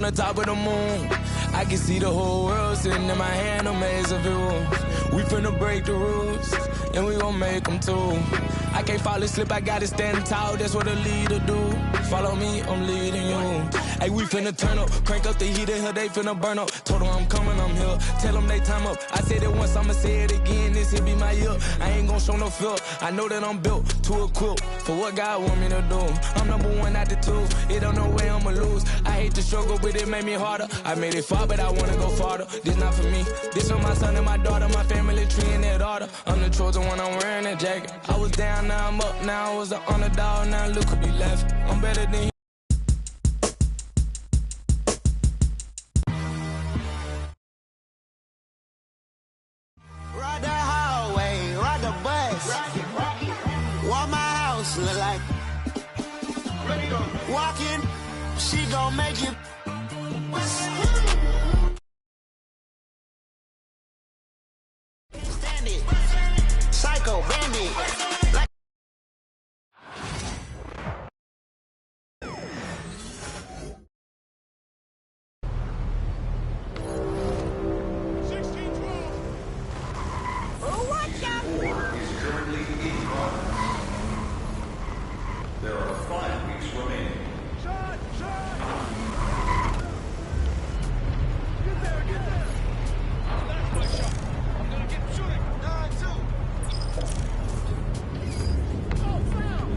On the top of the moon, I can see the whole world sitting in my hand, a maze of views. We finna break the rules, and we gon' make them too. I can't fall asleep, I gotta stand tall, that's what a leader do. Follow me, I'm leading you. Hey, we finna turn up, crank up the heat in here, they finna burn up. Told them I'm coming, I'm here, tell them they time up. I said it once, I'ma say it again, this here be my year. I ain't gon' show no fear, I know that I'm built to equip for what God want me to do. I'm number one out the two, it don't know where I'ma lose. I hate the struggle, but it made me harder. I made it far, but I wanna go farther. This not for me, this for my son and my daughter, my family tree and that order. I'm the chosen one, I'm wearing that jacket. I was down, now I'm up, now I was the underdog, now look who be left. I'm better than you. Ride the hallway, ride the bus. What my house look like? Walking, she gon' make it. Stand it, psycho bandit. There are 5 weeks remaining. Shot! Get there! That's my shot. I'm gonna get shooting. 9-2. Oh, foul!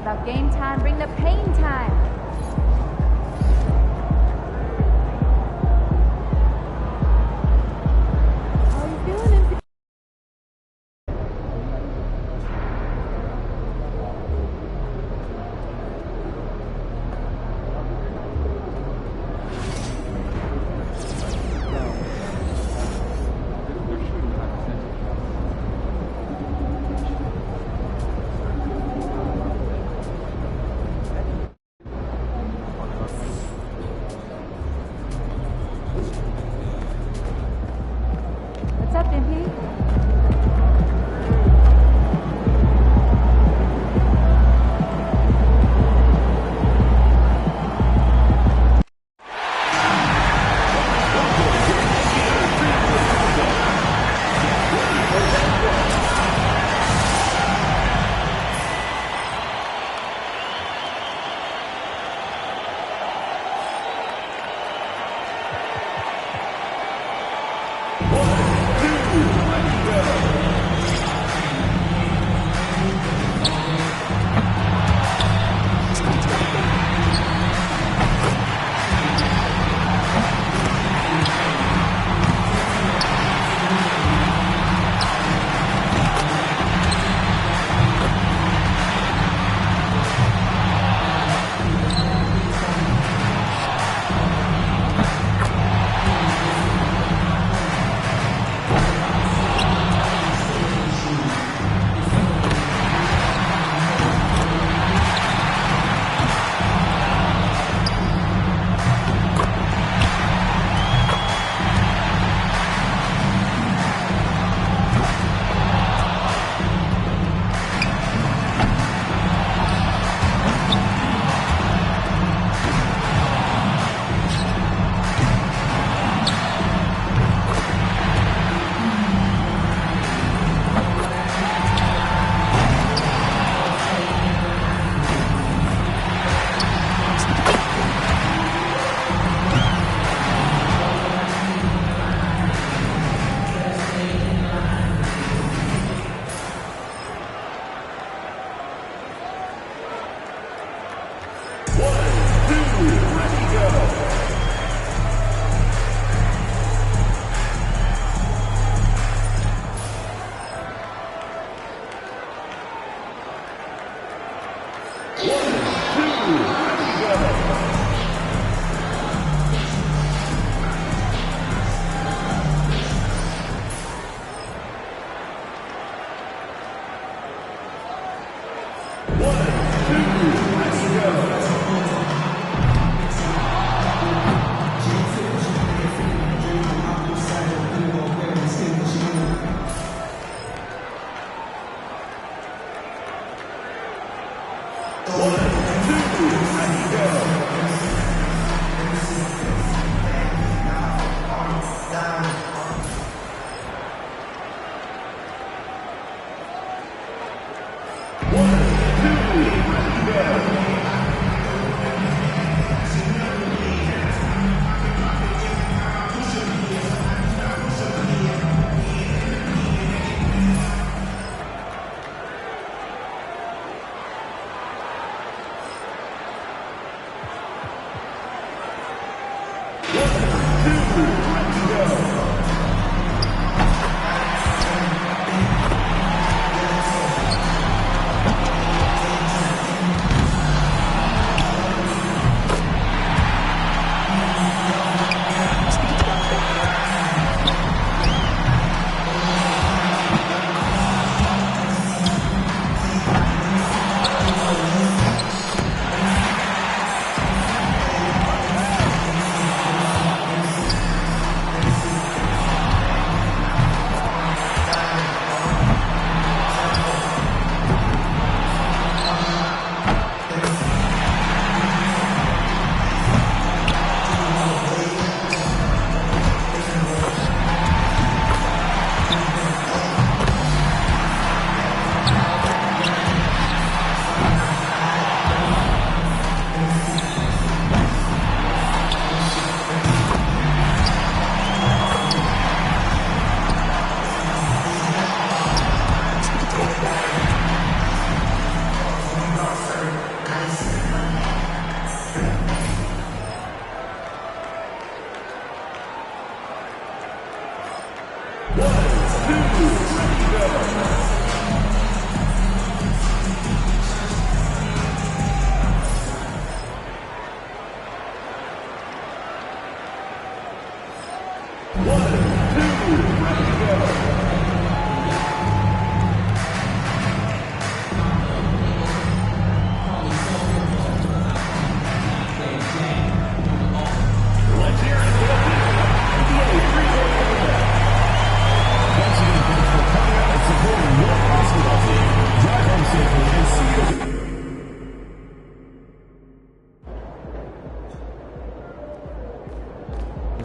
About game time, bring the pain time. How you feeling? What's up, MP?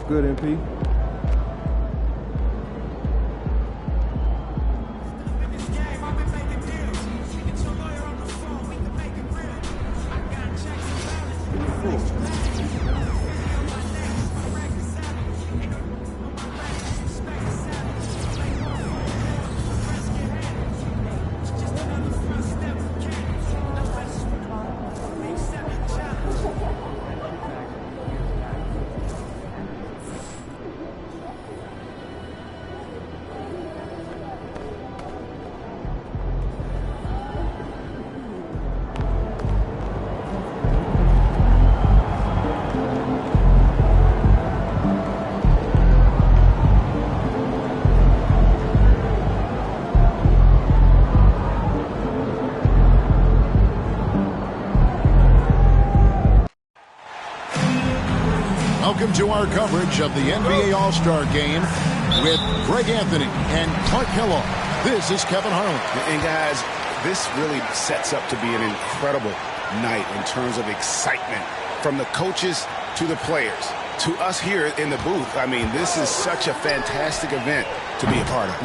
Good, MP. Welcome to our coverage of the NBA All-Star Game with Greg Anthony and Clark Kellogg. This is Kevin Harlan. And guys, this really sets up to be an incredible night in terms of excitement from the coaches to the players to us here in the booth. I mean, this is such a fantastic event to be a part of.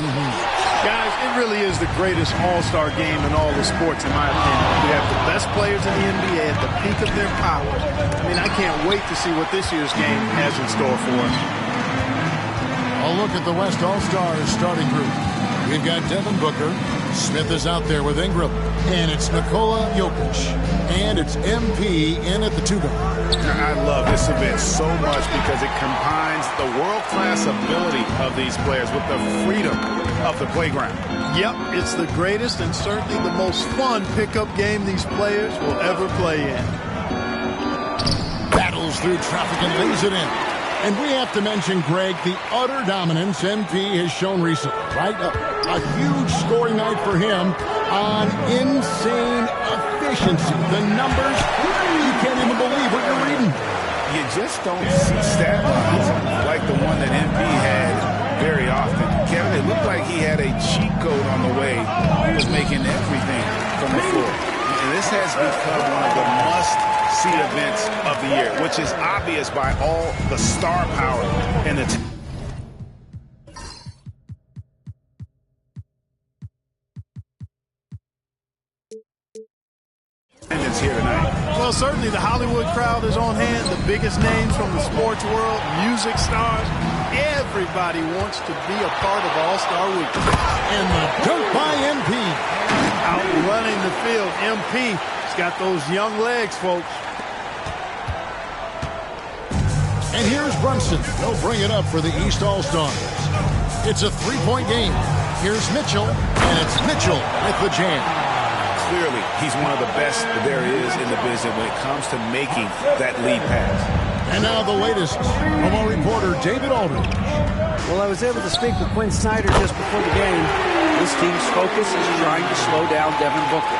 Guys, it really is the greatest all-star game in all the sports, in my opinion. We have the best players in the NBA at the peak of their powers. I mean, I can't wait to see what this year's game has in store for us. A look at the West All-Stars starting group. We've got Devin Booker. Smith is out there with Ingram. And it's Nikola Jokic. And it's MP in at the 2 guard. I love this event so much because it combines the world-class ability of these players with the freedom of the playground. Yep, it's the greatest and certainly the most fun pickup game these players will ever play in. Battles through traffic and lays it in. And we have to mention, Greg, the utter dominance MP has shown recently, right? A huge scoring night for him on insane efficiency. The numbers, you can't even believe what you're reading. You just don't see stat lines like the one that MP had very often. Kevin, it looked like he had a cheat code on the way. He was making everything from the floor. And this has become one of the must-see events of the year, which is obvious by all the star power and the attendance here tonight. Well, certainly the Hollywood crowd is on hand, the biggest names from the sports world, music stars. Everybody wants to be a part of All-Star Week. And the dunk by MP. Out running the field, MP's got those young legs, folks. And here's Brunson. They'll bring it up for the East All-Stars. It's a three-point game. Here's Mitchell, and it's Mitchell with the jam. Clearly, he's one of the best there is in the business when it comes to making that lead pass. And now the latest from our reporter, David Aldridge. Well, I was able to speak with Quinn Snyder just before the game. This team's focus is trying to slow down Devin Booker.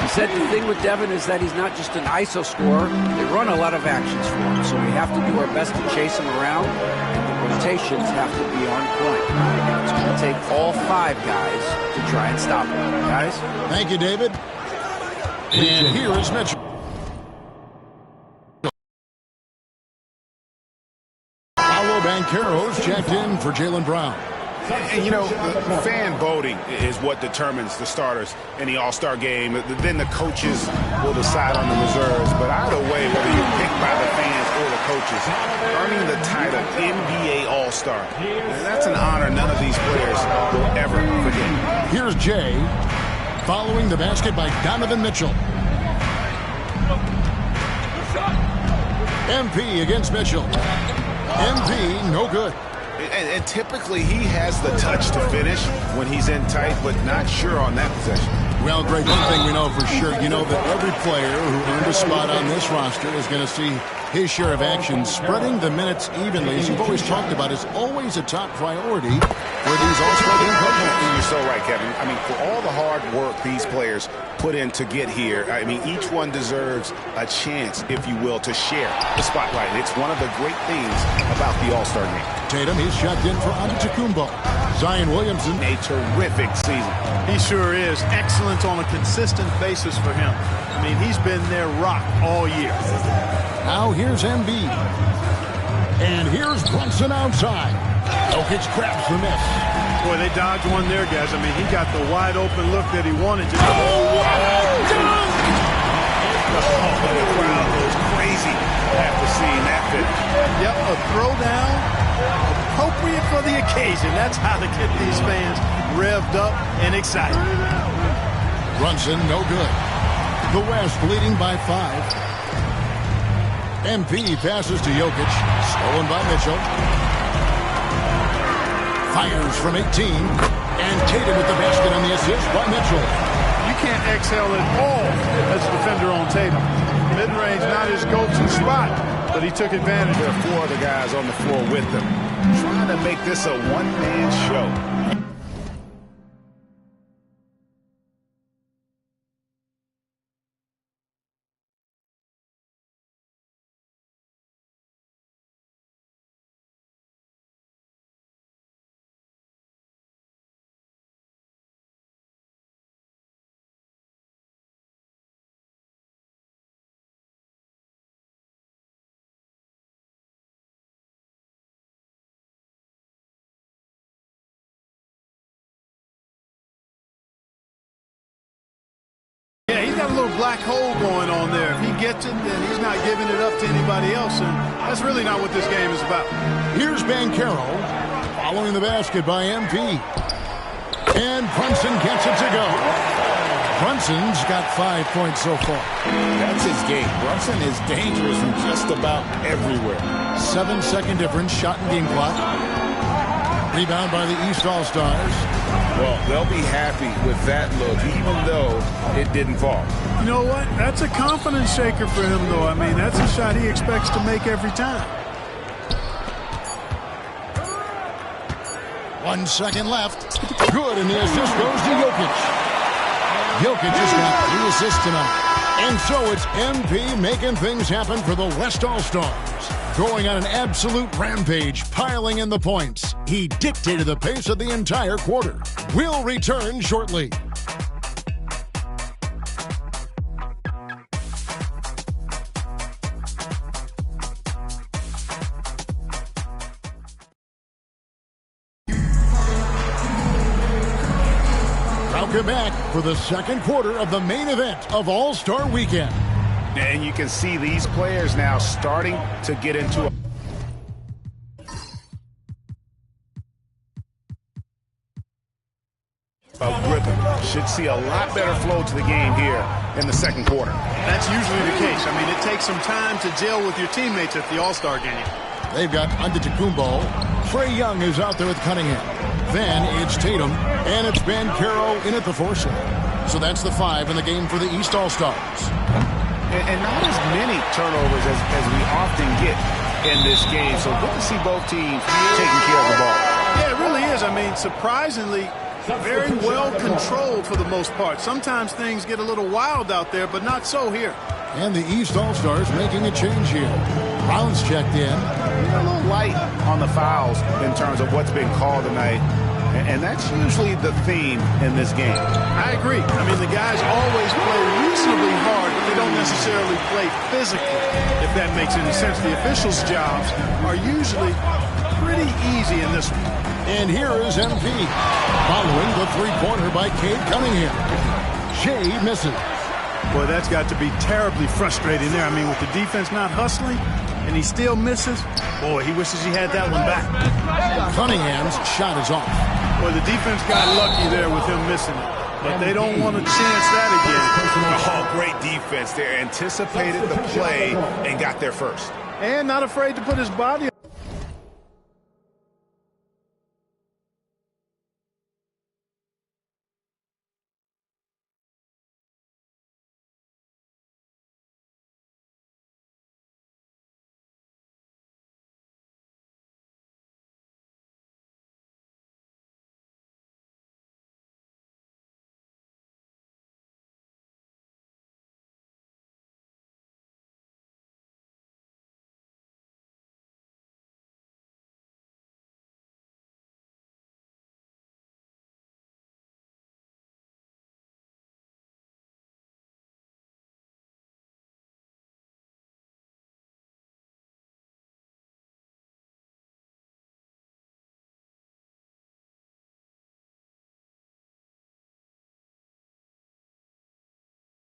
He said the thing with Devin is that he's not just an ISO scorer. They run a lot of actions for him, so we have to do our best to chase him around, and the rotations have to be on point. It's going to take all 5 guys to try and stop him. Guys? Thank you, David. And here is Mitchell. Paolo Banchero's checked in for Jaylen Brown. And, you know, the fan voting is what determines the starters in the All-Star game. Then the coaches will decide on the reserves. But either way, whether you're picked by the fans or the coaches, earning the title NBA All-Star, that's an honor none of these players will ever forget. Here's Jay following the basket by Donovan Mitchell. MP against Mitchell. MP, no good. And typically he has the touch to finish when he's in tight, but not sure on that possession. Well, Greg, one thing we know for sure, you know that every player who earned a spot on this roster is going to see his share of action. Spreading the minutes evenly, as you've always talked about, is always a top priority for these All-Star game coaches. You're so right, Kevin. I mean, for all the hard work these players put in to get here, I mean, each one deserves a chance, if you will, to share the spotlight. It's one of the great things about the All-Star game. Tatum, he's checked in for Antetokounmpo. Zion Williamson, a terrific season. He sure is. Excellent on a consistent basis for him. I mean, he's been their rock all year. Now here's Embiid. And here's Brunson outside. Jokic grabs the miss. Boy, they dodged one there, guys. I mean, he got the wide open look that he wanted. Just what a dunk! The crowd goes crazy after seeing that finish. Yep, a throwdown appropriate for the occasion. That's how to get these fans revved up and excited. Brunson, no good. The West leading by 5. MP passes to Jokic. Stolen by Mitchell. Fires from 18. And Tatum with the basket on the assist by Mitchell. You can't exhale at all as a defender on Tatum. Mid-range, not his go-to spot, but he took advantage. There are 4 other guys on the floor with them, trying to make this a one-man show. Yeah, he's got a little black hole going on there. If he gets it, then he's not giving it up to anybody else, and that's really not what this game is about. Here's Banchero following the basket by MP. And Brunson gets it to go. Brunson's got 5 points so far. That's his game. Brunson is dangerous from just about everywhere. 7-second difference, shot and game clock. Rebound by the East All-Stars. Well, they'll be happy with that look, even though it didn't fall. You know what? That's a confidence shaker for him, though. I mean, that's a shot he expects to make every time. 1 second left. Good, and the assist goes to Jokic. Jokic has got 3 assists tonight. And so it's MP making things happen for the West All-Stars. Going on an absolute rampage, piling in the points. He dictated the pace of the entire quarter. We'll return shortly. Welcome back for the second quarter of the main event of All-Star Weekend. And you can see these players now starting to get into a rhythm. Should see a lot better flow to the game here in the second quarter. That's usually the case. I mean, it takes some time to gel with your teammates at the All-Star game. They've got Antetokounmpo. Trae Young is out there with Cunningham. Then it's Tatum, and it's Banchero in at the 4 slot. So that's the 5 in the game for the East All-Stars. And not as many turnovers as we often get in this game. So good to see both teams taking care of the ball. Yeah, it really is. I mean, surprisingly, very well controlled for the most part. Sometimes things get a little wild out there, but not so here. And the East All-Stars making a change here. Brown's checked in. A little light on the fouls in terms of what's been called tonight. And that's usually the theme in this game. I agree. I mean, the guys always play reasonably hard, but they don't necessarily play physically, if that makes any sense. The officials' jobs are usually pretty easy in this one. And here is MP, following the 3-pointer by Cade Cunningham. Shea misses. Boy, that's got to be terribly frustrating there. I mean, with the defense not hustling, and he still misses, boy, he wishes he had that one back. Cunningham's shot is off. Boy, the defense got lucky there with him missing it. But they don't want to chance that again. Oh, great defense there. Anticipated the play and got there first. And not afraid to put his body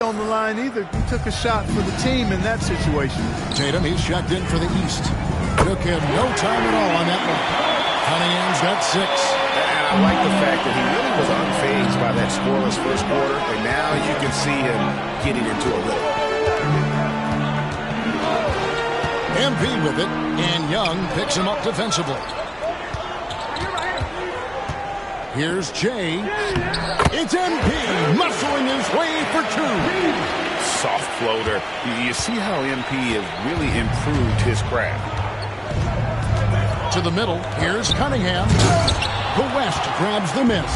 On the line either. He took a shot for the team in that situation. Tatum, he's checked in for the East. Took him no time at all on that one. Cunningham's got 6. And I like the fact that he really was unfazed by that scoreless first quarter, and now you can see him getting into a rhythm. MP with it, and Young picks him up defensively. Here's Jay. It's MP muscling his way for 2. Soft floater. You see how MP has really improved his craft. To the middle. Here's Cunningham. The West grabs the miss.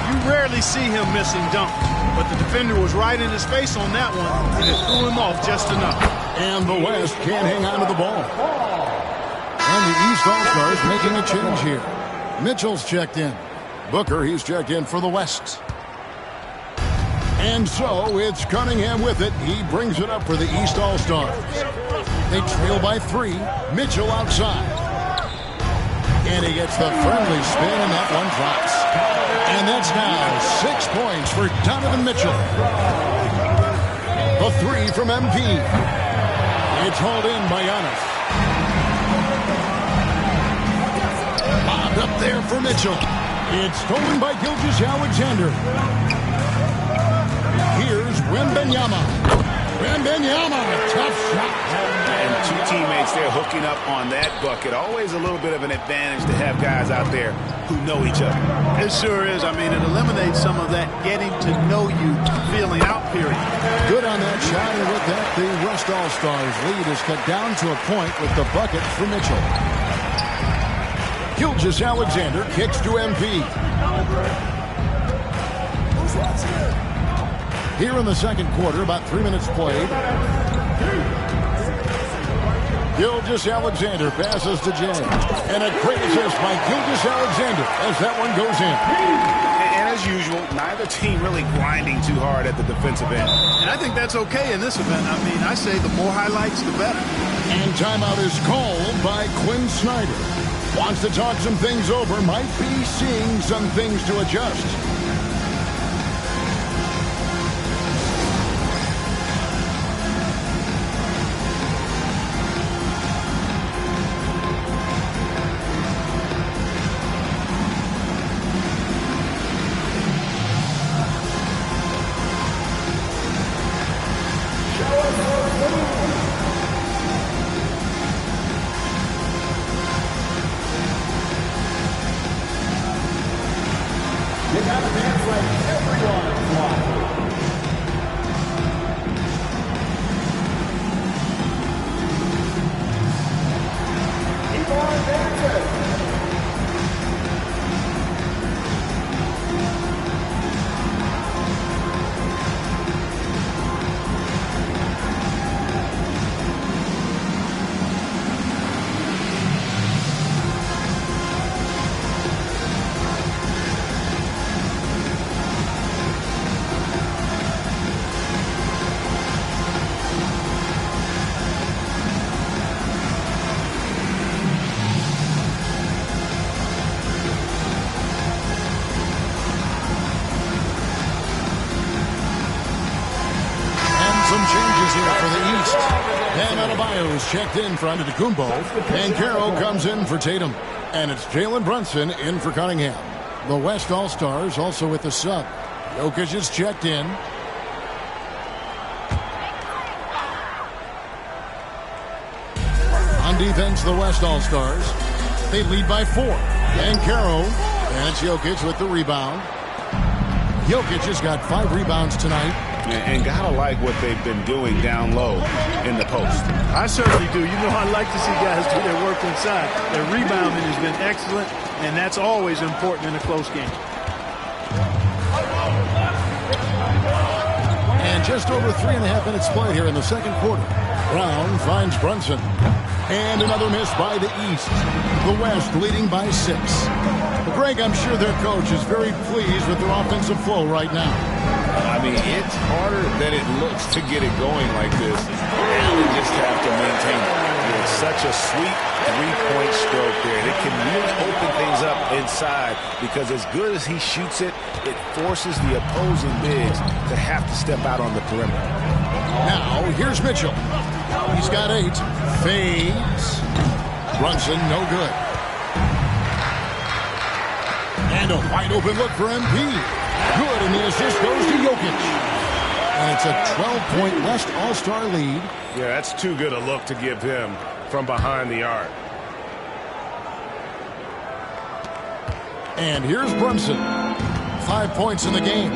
You rarely see him missing dunk, but the defender was right in his face on that one, and it threw him off just enough. And the West can't hang on to the ball. And the East All-Stars making a change here. Mitchell's checked in. Booker, he's checked in for the West. And so it's Cunningham with it. He brings it up for the East All-Stars. They trail by 3. Mitchell outside. And he gets the friendly spin, and that one drops. And that's now 6 points for Donovan Mitchell. A 3 from MP. It's hauled in by Giannis. Bobbed up there for Mitchell. It's stolen by Gilgeous-Alexander. Here's Wembanyama. Wembanyama, tough shot. And 2 teammates there hooking up on that bucket. Always a little bit of an advantage to have guys out there who know each other. It sure is. I mean, it eliminates some of that getting to know you feeling out period. Good on that shot, and with that, the West All-Stars lead is cut down to a point with the bucket for Mitchell. Gilgeous-Alexander kicks to MP. Here in the second quarter, about 3 minutes played. Gilgeous-Alexander passes to Jay. And a great assist by Gilgeous-Alexander as that one goes in. And as usual, neither team really grinding too hard at the defensive end. And I think that's okay in this event. I mean, I say the more highlights, the better. And timeout is called by Quinn Snyder. Wants to talk some things over, might be seeing some things to adjust. Checked in for Antetokounmpo, and Caro comes in for Tatum. And it's Jalen Brunson in for Cunningham. The West All-Stars also with the sub. Jokic is checked in. On defense, the West All-Stars. They lead by 4. And Caro, and it's Jokic with the rebound. Jokic has got 5 rebounds tonight. And gotta like what they've been doing down low in the post. I certainly do. You know, I like to see guys do their work inside. Their rebounding has been excellent, and that's always important in a close game. And just over 3.5 minutes played here in the second quarter. Brown finds Brunson. And another miss by the East. The West leading by 6. Greg, I'm sure their coach is very pleased with their offensive flow right now. I mean, it's harder than it looks to get it going like this. And they just have to maintain it. It's such a sweet three-point stroke there. And it can really open things up inside because as good as he shoots it, it forces the opposing bigs to have to step out on the perimeter. Now, here's Mitchell. He's got 8. Fades. Brunson, no good. And a wide open look for MP. Good, and the assist goes to Jokic. And it's a 12-point West All-Star lead. Yeah, that's too good a look to give him from behind the arc. And here's Brunson. 5 points in the game.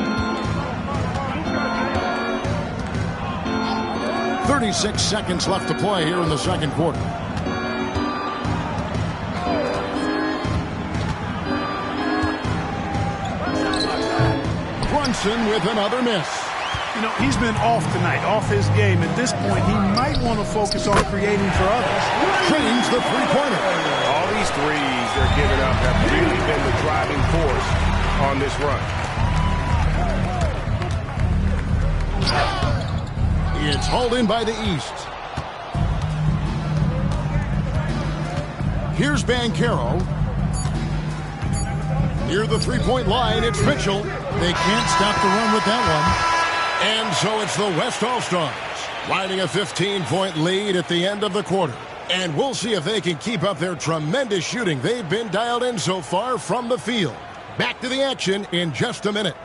36 seconds left to play here in the second quarter. Brunson with another miss. You know, he's been off tonight, off his game. At this point, he might want to focus on creating for others. Drains the three-pointer. All these threes they're giving up have really been the driving force on this run. It's hauled in by the East. Here's Banchero. Near the three-point line, it's Mitchell. They can't stop the run with that one. And so it's the West All-Stars riding a 15-point lead at the end of the quarter. And we'll see if they can keep up their tremendous shooting they've been dialed in so far from the field. Back to the action in just a minute.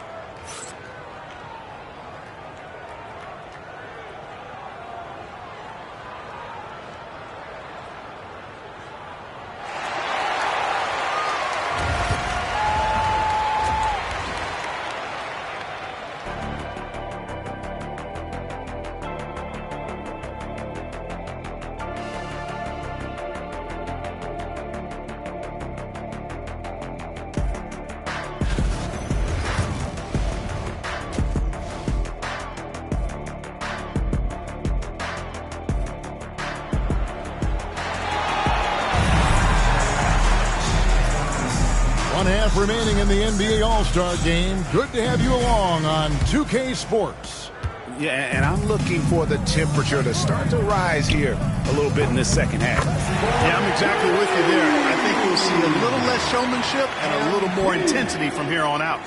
Remaining in the NBA All-Star game. Good to have you along on 2K Sports. Yeah, and I'm looking for the temperature to start to rise here a little bit in the second half. Yeah, I'm exactly with you there. I think you'll see a little less showmanship and a little more intensity from here on out.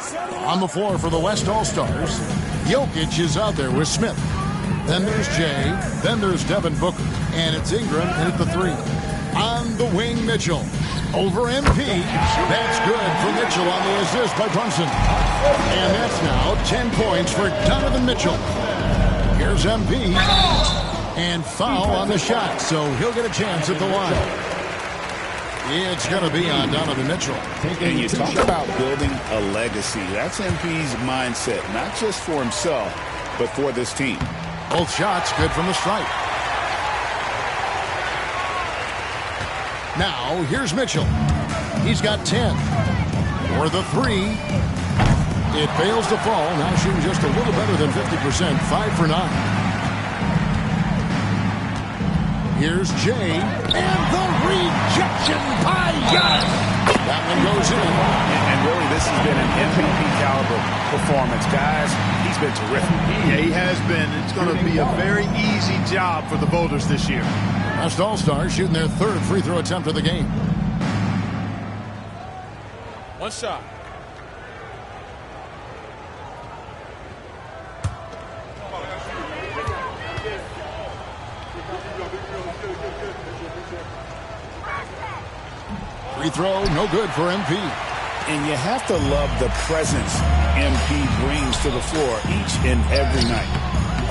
On the floor for the West All-Stars, Jokic is out there with Smith. Then there's Jay. Then there's Devin Booker. And it's Ingram in at the 3. On the wing, Mitchell. Over MP. That's good for Mitchell on the assist by Brunson. And that's now 10 points for Donovan Mitchell. Here's MP. And foul on the shot, so he'll get a chance at the line. It's going to be on Donovan Mitchell. And you talk about building a legacy. That's MP's mindset, not just for himself, but for this team. Both shots good from the stripe. Now, here's Mitchell. He's got 10. For the 3. It fails to fall. Now shooting just a little better than 50%. 5 for 9. Here's Jay. And the rejection by Giannis. That one goes in. And really, this has been an MVP caliber performance. Guys, he's been terrific. Yeah, he has been. It's going to be a very easy job for the voters this year. West All-Stars shooting their 3rd free throw attempt of the game. One shot. Free throw, no good for MP. And you have to love the presence MP brings to the floor each and every night.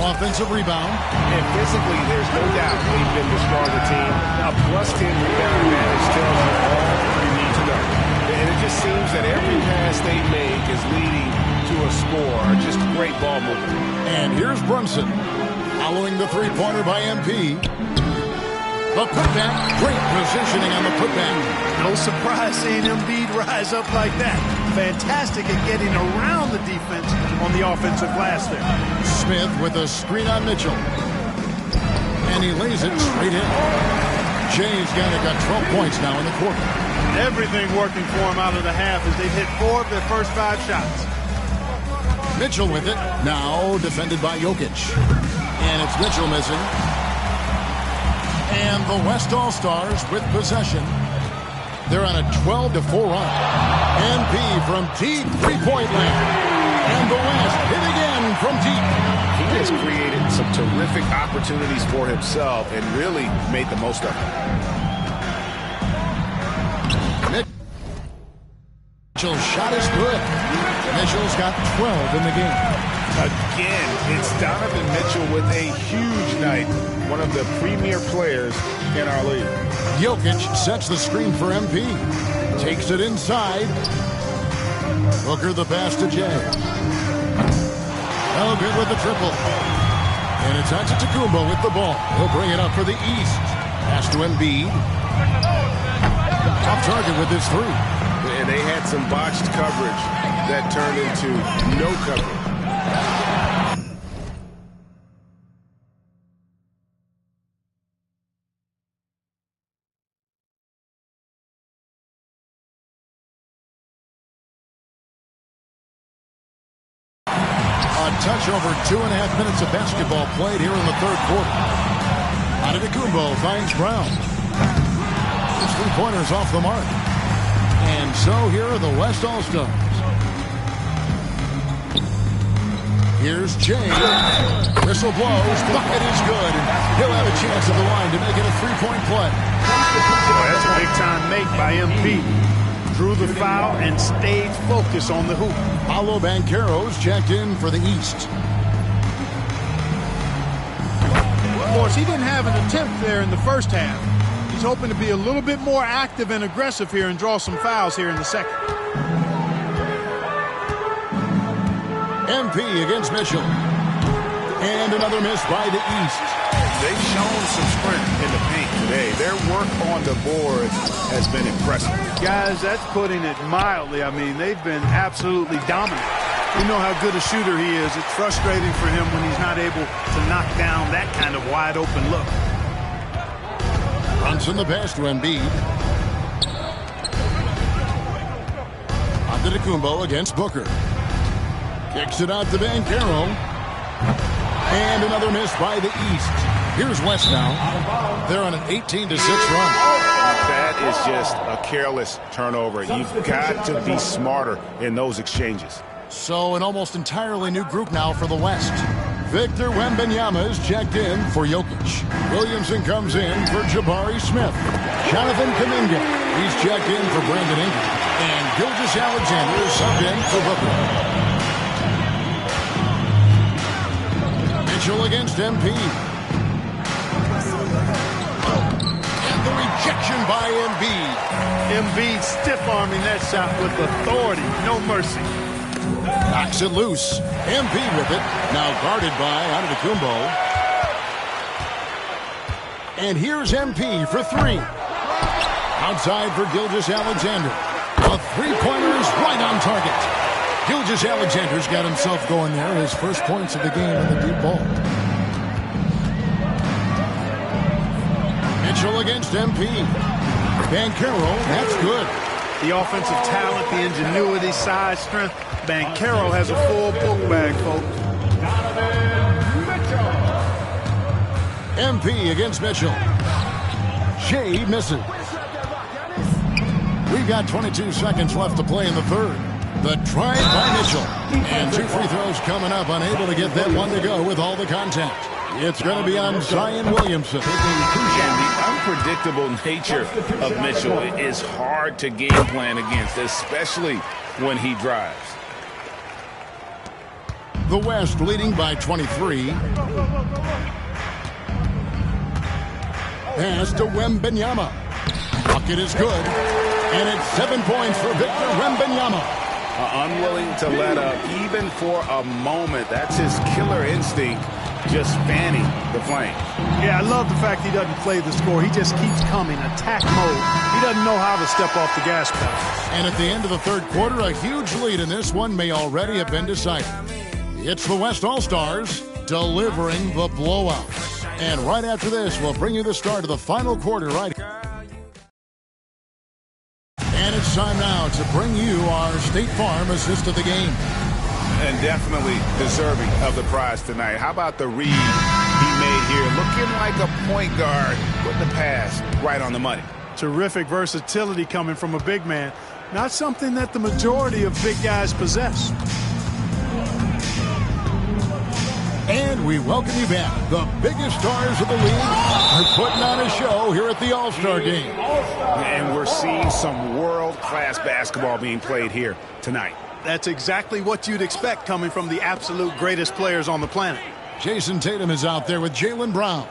Offensive rebound. And physically, there's no doubt they've been the stronger team. A +10 rebound advantage tells you all you need to know. And it just seems that every pass they make is leading to a score. Just great ball movement. And here's Brunson. Following the three-pointer by MP. The putback. Great positioning on the putback. No surprise seeing Embiid rise up like that. Fantastic at getting around the defense on the offensive glass there. Smith with a screen on Mitchell. And he lays it straight in. Jay's got 12 points now in the quarter. Everything working for him out of the half as they've hit 4 of their first 5 shots. Mitchell with it. Now defended by Jokic. And it's Mitchell missing. And the West All-Stars with possession. They're on a 12-4 run. MP from deep three-point land. And the West hit again from deep. He has created some terrific opportunities for himself and really made the most of it. Mitchell's shot is good. Mitchell's got 12 in the game. Again, it's Donovan Mitchell with a huge night. One of the premier players in our league. Jokic sets the screen for MP. Takes it inside. Booker the pass to Jay. No good with the triple. And it's Antetokounmpo with the ball. He'll bring it up for the East. Pass to Embiid. Off target with his three. And they had some botched coverage that turned into no coverage. Touch over 2.5 minutes of basketball played here in the third quarter. Antetokounmpo finds Brown. His three-pointers off the mark. And so here are the West All-Stars. Here's Jay. Whistle blows. Bucket is good. He'll have a chance at the line to make it a three-point play. Boy, that's a big-time make by MP. Drew the foul and stayed focused on the hoop. Paolo Banchero's checked in for the East. Of course, he didn't have an attempt there in the first half. He's hoping to be a little bit more active and aggressive here and draw some fouls here in the second. MP against Mitchell. And another miss by the East. They've shown some sprint in the paint today. Their work on the boards has been impressive. Guys, that's putting it mildly. I mean, they've been absolutely dominant. We know how good a shooter he is. It's frustrating for him when he's not able to knock down that kind of wide open look. Brunson the pass to Embiid. Antetokounmpo against Booker. Kicks it out to Banchero. And another miss by the East. Here's West now. They're on an 18-6 run. That is just a careless turnover. You've got to be smarter in those exchanges. So an almost entirely new group now for the West. Victor Wembanyama is checked in for Jokic. Williamson comes in for Jabari Smith. Jonathan Kuminga, he's checked in for Brandon Ingram. And Gilgeous-Alexander is subbed in for Booker. Mitchell against MP. And the rejection by Embiid. Embiid stiff-arming that shot with authority. No mercy. Knocks it loose. MP with it. Now guarded by Antetokounmpo. And here's MP for three. Outside for Gilgeous-Alexander. A three-pointer is right on target. Gilgeous-Alexander's got himself going there. His first points of the game in the deep ball. Mitchell against MP. Banchero, that's good. The offensive talent, the ingenuity, size, strength. Banchero has a full book bag, folks. MP against Mitchell. Shea misses. We've got 22 seconds left to play in the third. The drive by Mitchell. And two free throws coming up, unable to get that one to go with all the contact. It's going to be on Zion Williamson. And the unpredictable nature of Mitchell is hard to game plan against, especially when he drives. The West leading by 23. Pass to Wembanyama. Bucket is good. And it's 7 points for Victor Wembanyama. Unwilling to let up even for a moment. That's his killer instinct, just fanning the flame. Yeah, I love the fact he doesn't play the score. He just keeps coming, attack mode. He doesn't know how to step off the gas pedal. And at the end of the third quarter, a huge lead in this one may already have been decided. It's the West All-Stars delivering the blowout. And right after this, we'll bring you the start of the final quarter right here. And it's time now to bring you our State Farm assist of the game. And definitely deserving of the prize tonight. How about the read he made here? Looking like a point guard put the pass right on the money. Terrific versatility coming from a big man. Not something that the majority of big guys possess. And we welcome you back. The biggest stars of the league are putting on a show here at the All-Star Game. And we're seeing some world-class basketball being played here tonight. That's exactly what you'd expect coming from the absolute greatest players on the planet. Jason Tatum is out there with Jaylen Brown.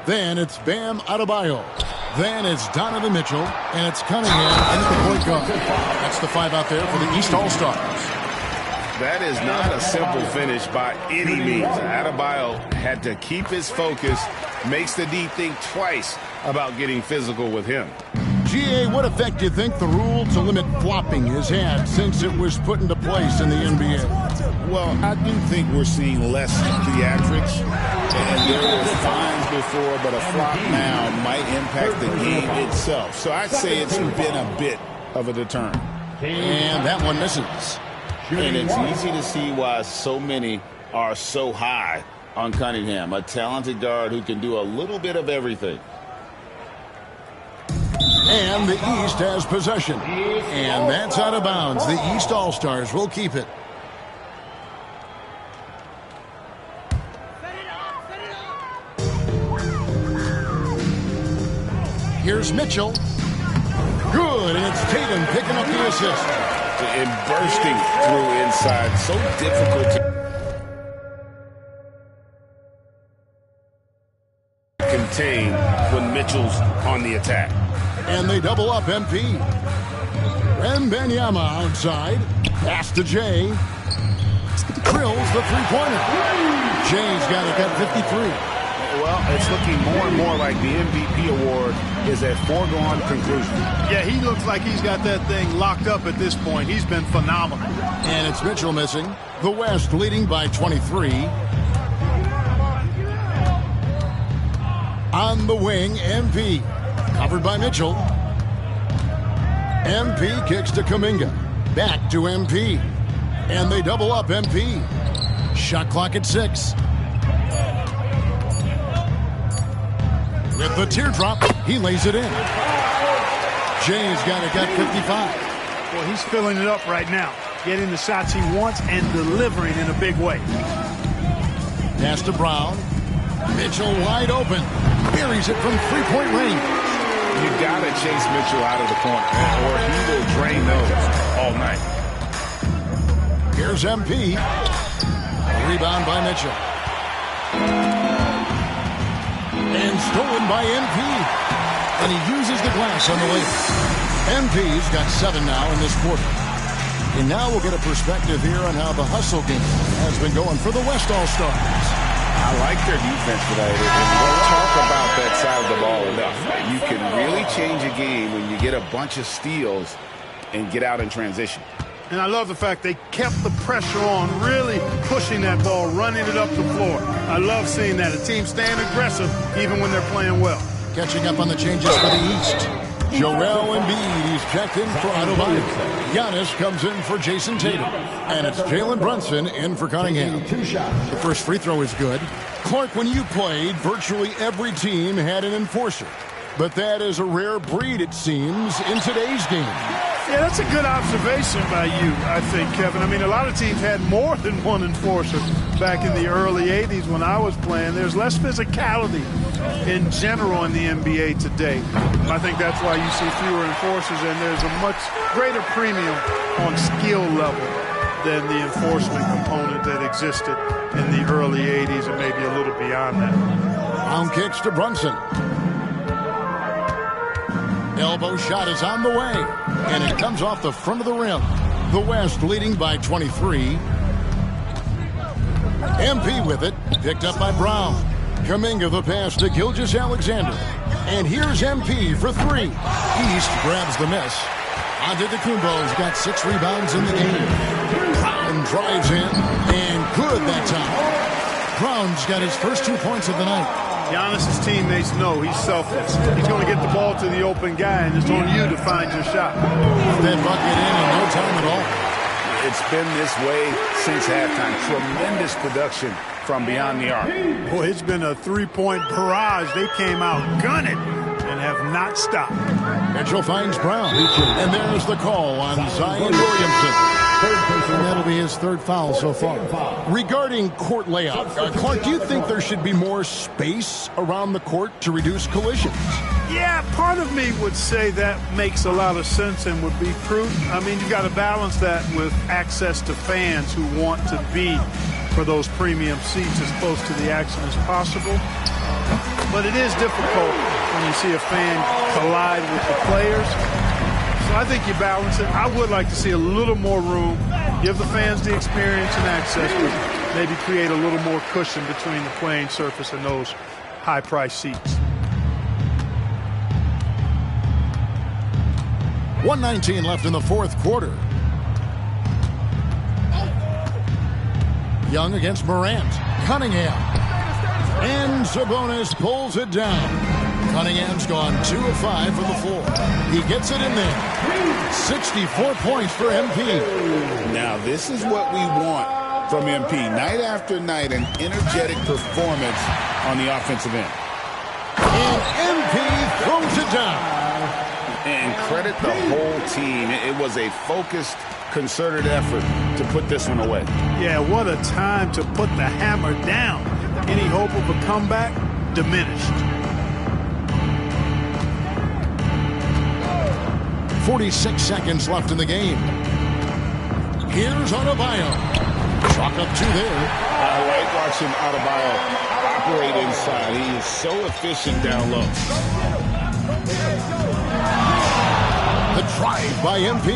Then it's Bam Adebayo. Then it's Donovan Mitchell. And it's Cunningham into the point guard. That's the five out there for the East All-Stars. That is not a simple finish by any means. Adebayo had to keep his focus, makes the D think twice about getting physical with him. GA, what effect do you think the rule to limit flopping has had since it was put into place in the NBA? Well, I do think we're seeing less theatrics. And there were fines before, but a flop now might impact the game itself. So I'd say it's been a bit of a deterrent. And that one misses. And it's easy to see why so many are so high on Cunningham, a talented guard who can do a little bit of everything. And the East has possession. And that's out of bounds. The East All-Stars will keep it. Here's Mitchell. Good, and it's Tatum picking up the assist. And bursting through inside. So difficult to contain when Mitchell's on the attack. And they double up MP. Wembanyama outside. Pass to Jay. Drills the three-pointer. Jay's got it at 53. Well, it's looking more and more like the MVP award is a foregone conclusion. Yeah, he looks like he's got that thing locked up at this point. He's been phenomenal. And it's Mitchell missing. The West leading by 23. On the wing, MP. Covered by Mitchell. MP kicks to Kuminga. Back to MP. And they double up MP. Shot clock at 6. With the teardrop, he lays it in. Jay's got it at 55. Well, he's filling it up right now. Getting the shots he wants and delivering in a big way. Pass to Brown. Mitchell wide open. Buries it from three-point range. You got to chase Mitchell out of the corner, or he will drain those all night. Here's MP. Rebound by Mitchell. And stolen by MP. And he uses the glass on the layup. MP's got 7 now in this quarter. And now we'll get a perspective here on how the hustle game has been going for the West All-Stars. I like their defense tonight. And we'll talk about that side of the ball enough. You can really change a game when you get a bunch of steals and get out in transition. And I love the fact they kept the pressure on, really pushing that ball, running it up the floor. I love seeing that. A team staying aggressive even when they're playing well. Catching up on the changes for the East. Joel Embiid, he's checked in for Adebayo. Giannis comes in for Jason Tatum. And it's Jalen Brunson in for Cunningham. The first free throw is good. Clark, when you played, virtually every team had an enforcer. But that is a rare breed, it seems, in today's game. Yeah, that's a good observation by you, I think, Kevin. I mean, a lot of teams had more than one enforcer back in the early 80s when I was playing. There's less physicality in general in the NBA today. I think that's why you see fewer enforcers, and there's a much greater premium on skill level than the enforcement component that existed in the early 80s and maybe a little beyond that. Round kicks to Brunson. Elbow shot is on the way, and it comes off the front of the rim. The West leading by 23. MP with it, picked up by Brown. Kuminga the pass to Gilgeous-Alexander. And here's MP for 3. East grabs the miss. Antetokounmpo's got 6 rebounds in the game. Brown drives in, and good that time. Brown's got his first 2 points of the night. Giannis' teammates know he's selfless. He's going to get the ball to the open guy, and it's on you to find your shot. That bucket in no time at all. It's been this way since halftime. Tremendous production from beyond the arc. Boy, it's been a three-point barrage. They came out gunning and have not stopped. Mitchell finds Brown. And there's the call on Zion Williamson. And that'll be his third foul so far. Regarding court layout, Clark, do you think there should be more space around the court to reduce collisions? Yeah, part of me would say that makes a lot of sense and would be prudent. I mean, you got to balance that with access to fans who want to be for those premium seats as close to the action as possible. But it is difficult when you see a fan collide with the players. So I think you balance it. I would like to see a little more room, give the fans the experience and access, but maybe create a little more cushion between the playing surface and those high-priced seats. 1:19 left in the fourth quarter. Young against Morant. Cunningham. And Sabonis pulls it down. Cunningham's gone 2 of 5 from the floor. He gets it in there. 64 points for MP. Now, this is what we want from MP. Night after night, an energetic performance on the offensive end. And MP throws it down. And credit the whole team. It was a focused, concerted effort to put this one away. Yeah, what a time to put the hammer down. Any hope of a comeback? Diminished. 46 seconds left in the game. Here's Adebayo. Chalk up 2 there. I like watching Adebayo operate inside. He is so efficient down low. The drive by MP.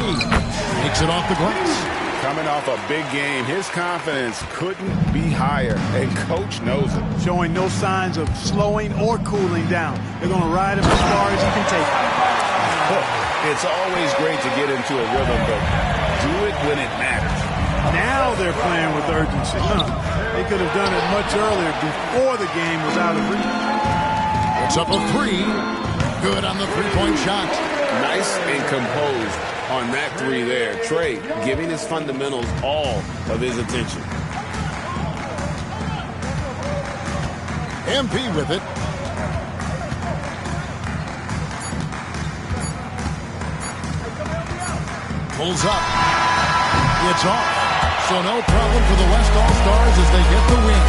Takes it off the glass. Coming off a big game, his confidence couldn't be higher, and Coach knows it. Showing no signs of slowing or cooling down. They're going to ride him as far as he can take him. It's always great to get into a rhythm, but do it when it matters. Now they're playing with urgency. They could have done it much earlier before the game was out of reach. It's up a 3. Good on the three-point shot. Nice and composed on that 3 there. Trey giving his fundamentals all of his attention. MP with it. Pulls up. It's off. So no problem for the West All-Stars as they get the win.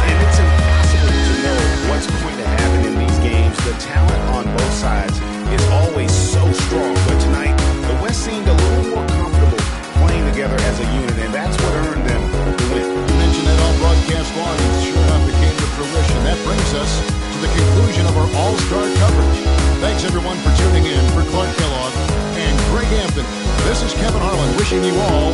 And it's impossible to know what's going to happen in these games. The talent on both sides is always so strong. But tonight, the West seemed a little more comfortable playing together as a unit, and that's what earned them the win. You mentioned that on broadcast line. Sure enough, it came to fruition. That brings us to the conclusion of our All-Star coverage. Thanks, everyone, for tuning in. For Clark Kellogg and Greg Anthony, this is Kevin Harlan wishing you all